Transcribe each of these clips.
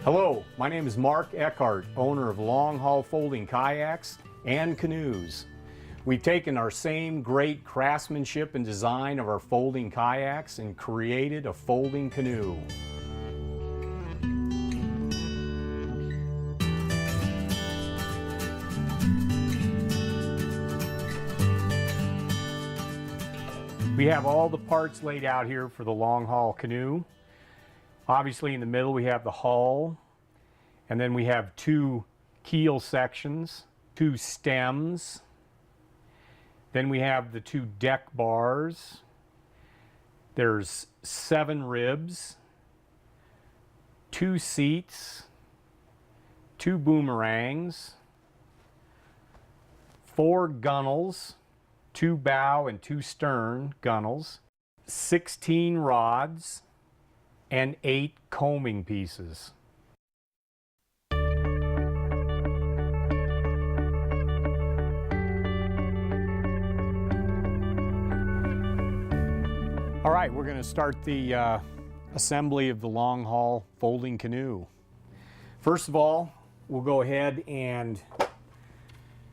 Hello, my name is Mark Eckhart, owner of Long Haul Folding Kayaks and Canoes. We've taken our same great craftsmanship and design of our folding kayaks and created a folding canoe. We have all the parts laid out here for the long haul canoe. Obviously in the middle we have the hull, and then we have two keel sections, two stems, then we have the two deck bars, there's 7 ribs, 2 seats, 2 boomerangs, 4 gunnels, 2 bow and 2 stern gunnels, 16 rods, and 8 coaming pieces. All right, we're going to start the assembly of the long haul folding canoe. First of all, we'll go ahead and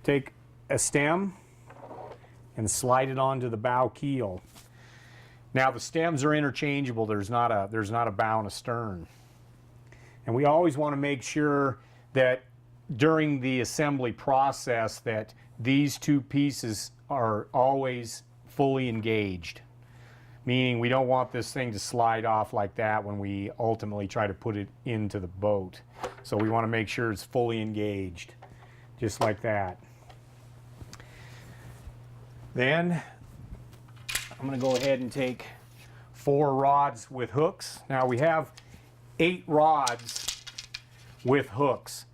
take a stem and slide it onto the bow keel. Now the stems are interchangeable. There's not a bow and a stern. And we always want to make sure that during the assembly process that these two pieces are always fully engaged. Meaning we don't want this thing to slide off like that when we ultimately try to put it into the boat. So we want to make sure it's fully engaged, just like that. Then I'm going to go ahead and take 4 rods with hooks. Now we have 8 rods with hooks,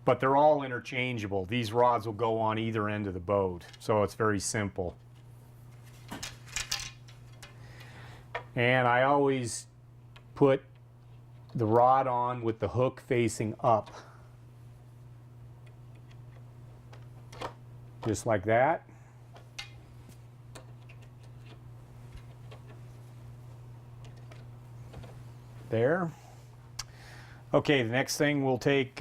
but they're all interchangeable. These rods will go on either end of the boat, so it's very simple. And I always put the rod on with the hook facing up, just like that. There. Okay, the next thing we'll take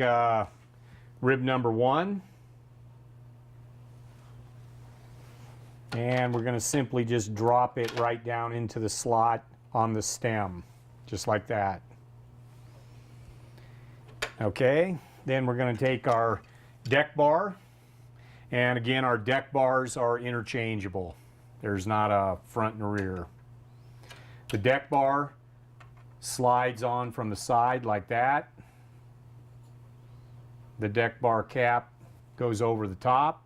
rib number 1, and we're going to simply just drop it right down into the slot on the stem, just like that. Okay, then we're going to take our deck bar, and again our deck bars are interchangeable. There's not a front and a rear. The deck bar slides on from the side like that. The deck bar cap goes over the top.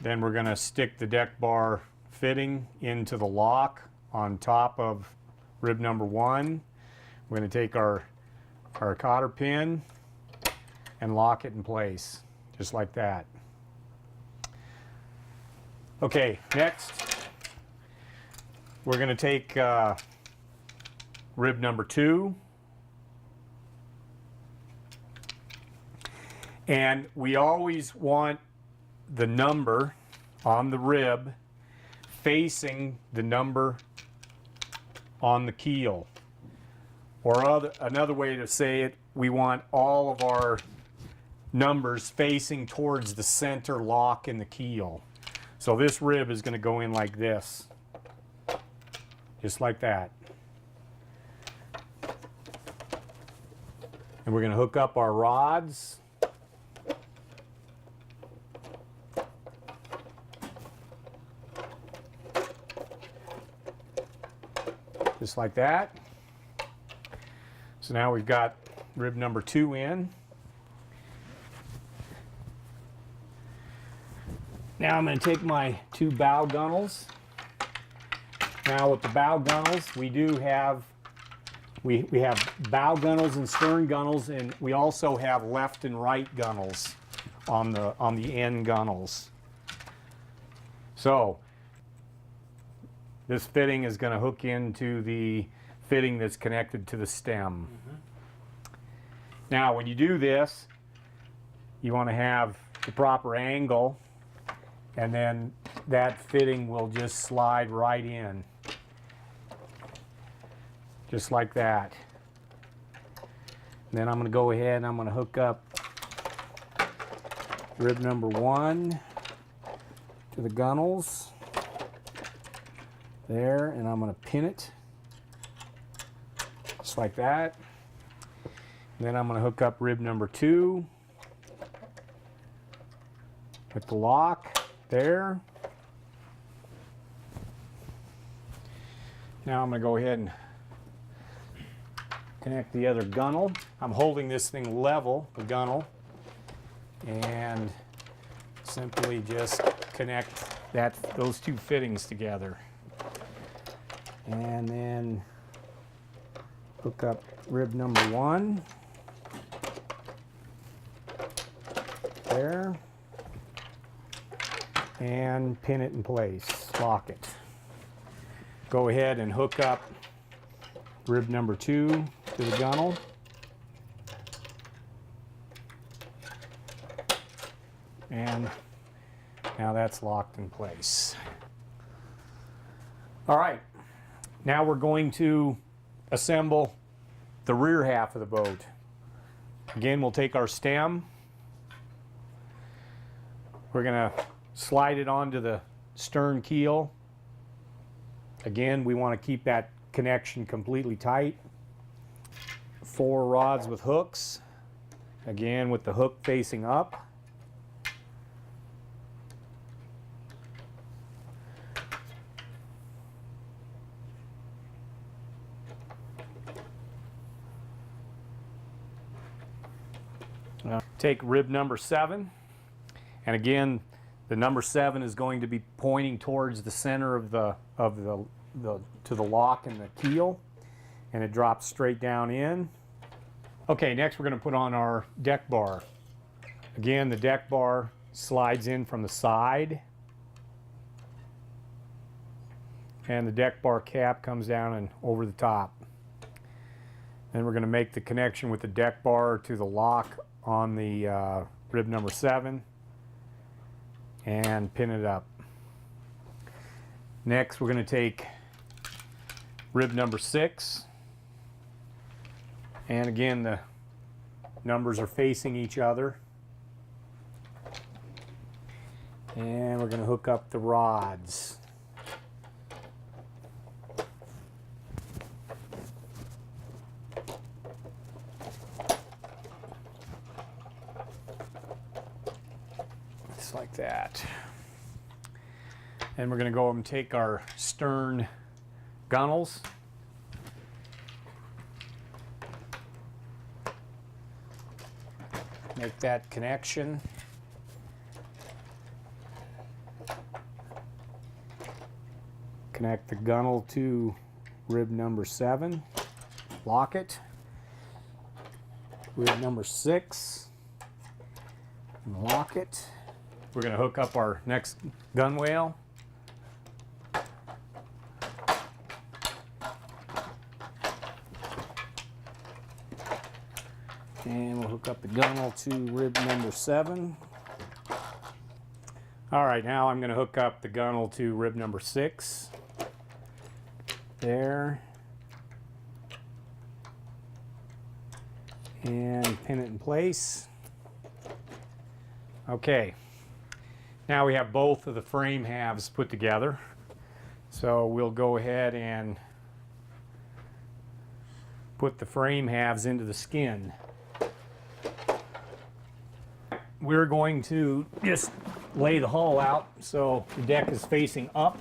Then we're going to stick the deck bar fitting into the lock on top of rib number 1. We're going to take our cotter pin and lock it in place, just like that. Okay, next we're going to take rib number 2, and we always want the number on the rib facing the number on the keel. Or another way to say it, we want all of our numbers facing towards the center lock in the keel. So this rib is going to go in like this. Just like that. And we're going to hook up our rods. Just like that. So now we've got rib number 2 in. Now I'm going to take my 2 bow gunnels. Now with the bow gunnels, we have bow gunnels and stern gunnels, and we also have left and right gunnels on the end gunnels. So this fitting is going to hook into the fitting that's connected to the stem. Now when you do this, you want to have the proper angle, and then that fitting will just slide right in. Just like that. Then I'm going to go ahead and I'm going to hook up rib number 1 to the gunnels there, and I'm going to pin it just like that. And then I'm going to hook up rib number 2 with the lock there. Now I'm going to go ahead and connect the other gunnel. I'm holding this thing level, the gunnel, and simply just connect those two fittings together. And then hook up rib number 1 there and pin it in place, lock it. Go ahead and hook up rib number 2 to the gunnel. And now that's locked in place. All right, now we're going to assemble the rear half of the boat. Again, we'll take our stem. We're going to slide it onto the stern keel. Again, we want to keep that connection completely tight. 4 rods with hooks. Again, with the hook facing up. Take rib number 7, and again, the number 7 is going to be pointing towards the center of the to the lock and the keel, and it drops straight down in. Okay, next we're going to put on our deck bar. Again, the deck bar slides in from the side, and the deck bar cap comes down and over the top. Then we're going to make the connection with the deck bar to the lock on the rib number 7 and pin it up. Next, we're going to take rib number 6, and again, the numbers are facing each other, and we're going to hook up the rods. Like that. And we're going to go and take our stern gunnels, make that connection, connect the gunnel to rib number 7, lock it, rib number 6, and lock it. We're going to hook up our next gunwale. And we'll hook up the gunnel to rib number 7. All right, now I'm going to hook up the gunnel to rib number 6. There. And pin it in place. Okay. Now we have both of the frame halves put together. So we'll go ahead and put the frame halves into the skin. We're going to just lay the hull out so the deck is facing up.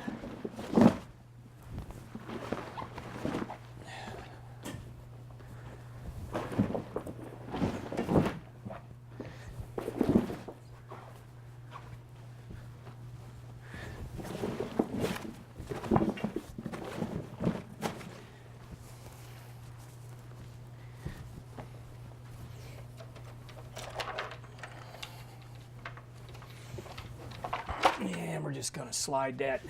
And we're just going to slide that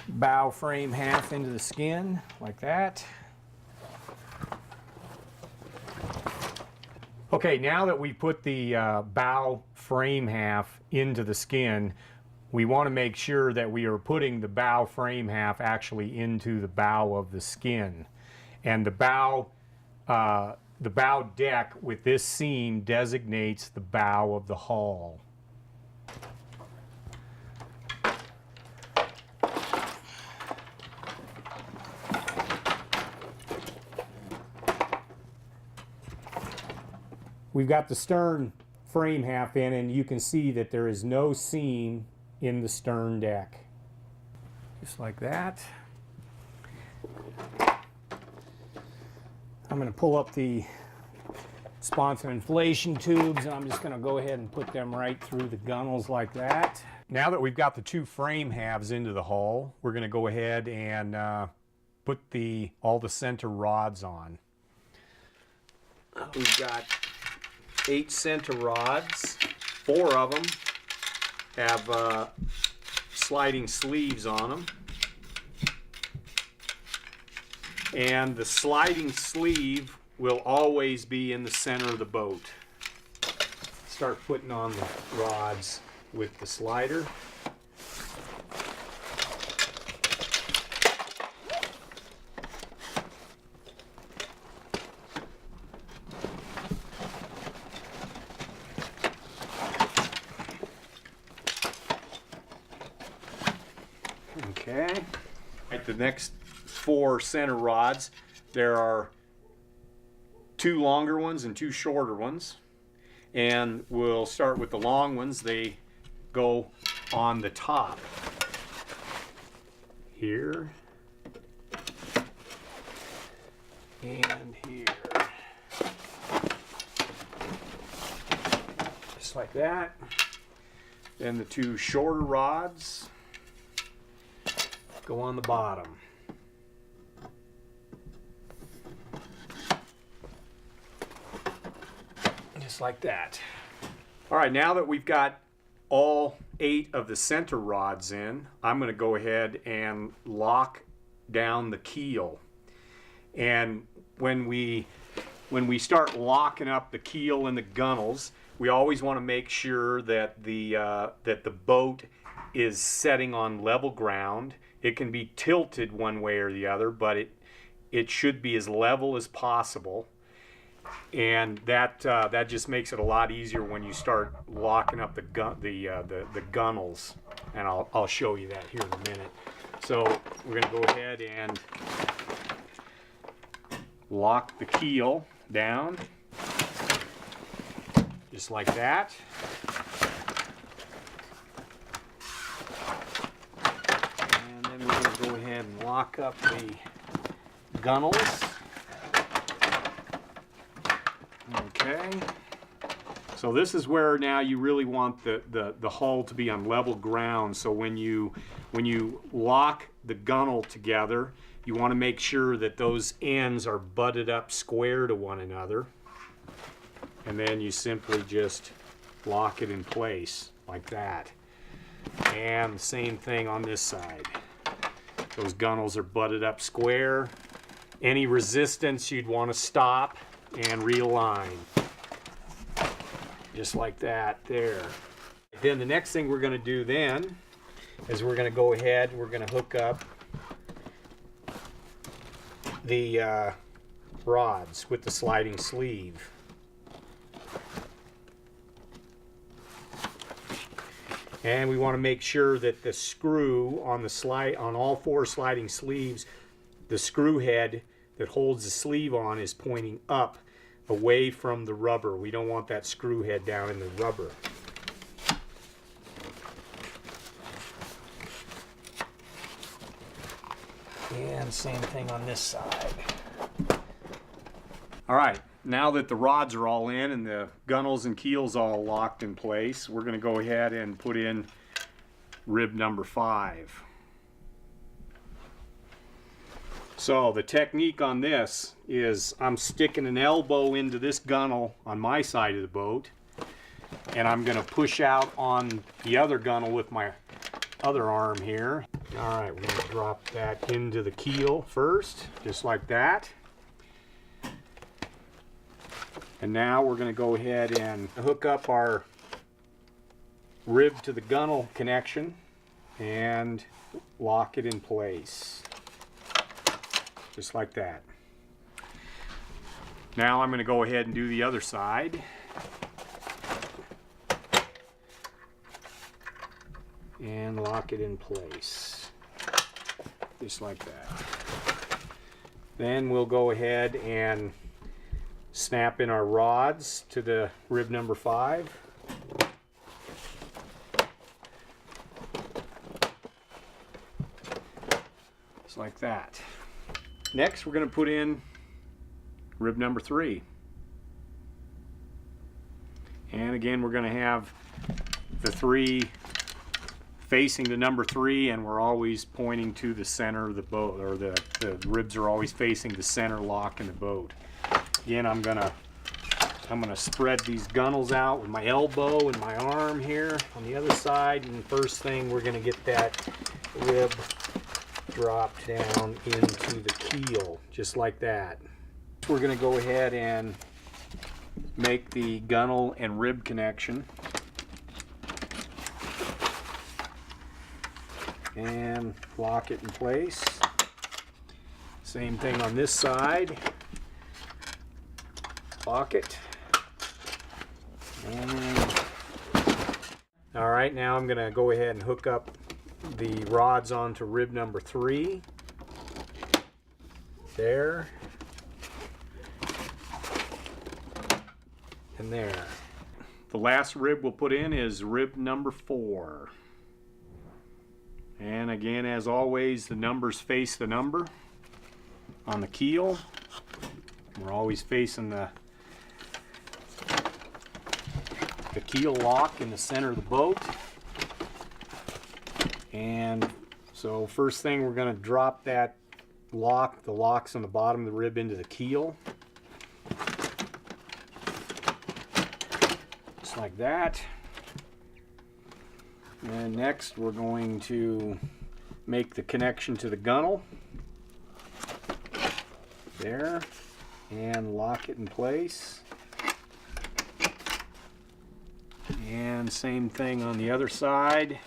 bow frame half into the skin like that. Okay, now that we put the bow frame half into the skin, we want to make sure that we are putting the bow frame half actually into the bow of the skin. And the bow the bow deck with this seam designates the bow of the hull. We've got the stern frame half in, and you can see that there is no seam in the stern deck. Just like that. I'm going to pull up the sponsor inflation tubes, and I'm just going to go ahead and put them right through the gunnels like that. Now that we've got the two frame halves into the hull, we're going to go ahead and put all the center rods on. We've got 8 center rods. 4 of them have sliding sleeves on them. And the sliding sleeve will always be in the center of the boat. Start putting on the rods with the slider. Okay. Right, the next 4 center rods, there are 2 longer ones and 2 shorter ones, and we'll start with the long ones. They go on the top here and here, just like that. Then the 2 shorter rods go on the bottom. Just like that. All right, now that we've got all 8 of the center rods in, I'm going to go ahead and lock down the keel. And when we start locking up the keel and the gunnels, we always want to make sure that the boat is setting on level ground. It can be tilted one way or the other, but it should be as level as possible. And that just makes it a lot easier when you start locking up the gunnels, and I'll show you that here in a minute. So we're going to go ahead and lock the keel down, just like that. And then we're going to go ahead and lock up the gunnels. Okay, so this is where now you really want the hull to be on level ground. So when you lock the gunnel together, you want to make sure that those ends are butted up square to one another, and then you simply just lock it in place like that. And the same thing on this side. Those gunnels are butted up square. Any resistance you'd want to stop and realign, just like that there. Then the next thing we're going to do then is we're going to go ahead, we're going to hook up the rods with the sliding sleeve. And we want to make sure that the screw on on all 4 sliding sleeves, the screw head that holds the sleeve on is pointing up away from the rubber. We don't want that screw head down in the rubber. And same thing on this side. All right, now that the rods are all in and the gunnels and keels all locked in place, we're going to go ahead and put in rib number 5. So the technique on this is I'm sticking an elbow into this gunnel on my side of the boat, and I'm going to push out on the other gunnel with my other arm here. All right, we're going to drop that into the keel first, just like that. And now we're going to go ahead and hook up our rib to the gunnel connection and lock it in place. Just like that. Now I'm going to go ahead and do the other side. And lock it in place. Just like that. Then we'll go ahead and snap in our rods to the rib number 5. Just like that. Next we're going to put in rib number 3. And again we're going to have the 3 facing the number 3, and we're always pointing to the center of the boat, or the ribs are always facing the center lock in the boat. Again, I'm gonna spread these gunnels out with my elbow and my arm here on the other side, and first thing we're gonna get that rib dropped down into the keel, just like that. We're gonna go ahead and make the gunnel and rib connection. And lock it in place. Same thing on this side. Lock it. And all right, now I'm going to go ahead and hook up the rods onto rib number 3. There. And there. The last rib we'll put in is rib number 4. And again, as always, the numbers face the number on the keel. We're always facing the keel lock in the center of the boat. And so first thing, we're going to drop that lock, the lock's on the bottom of the rib, into the keel. Just like that. And next we're going to make the connection to the gunnel. There. And lock it in place. And same thing on the other side.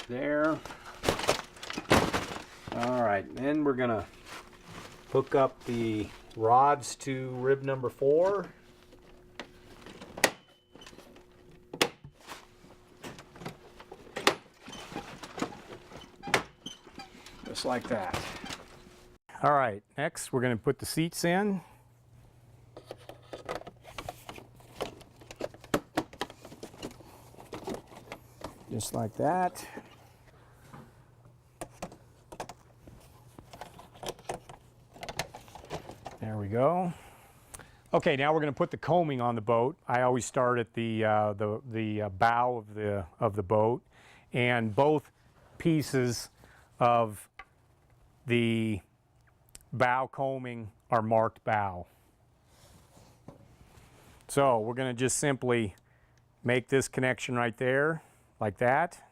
There. Alright, then we're going to hook up the rods to rib number 4. Just like that. All right, next we're going to put the seats in. Just like that. There we go. Okay, now we're going to put the coaming on the boat. I always start at the bow of the boat, and both pieces of the bow coaming are marked bow. So we're going to just simply make this connection right there, like that.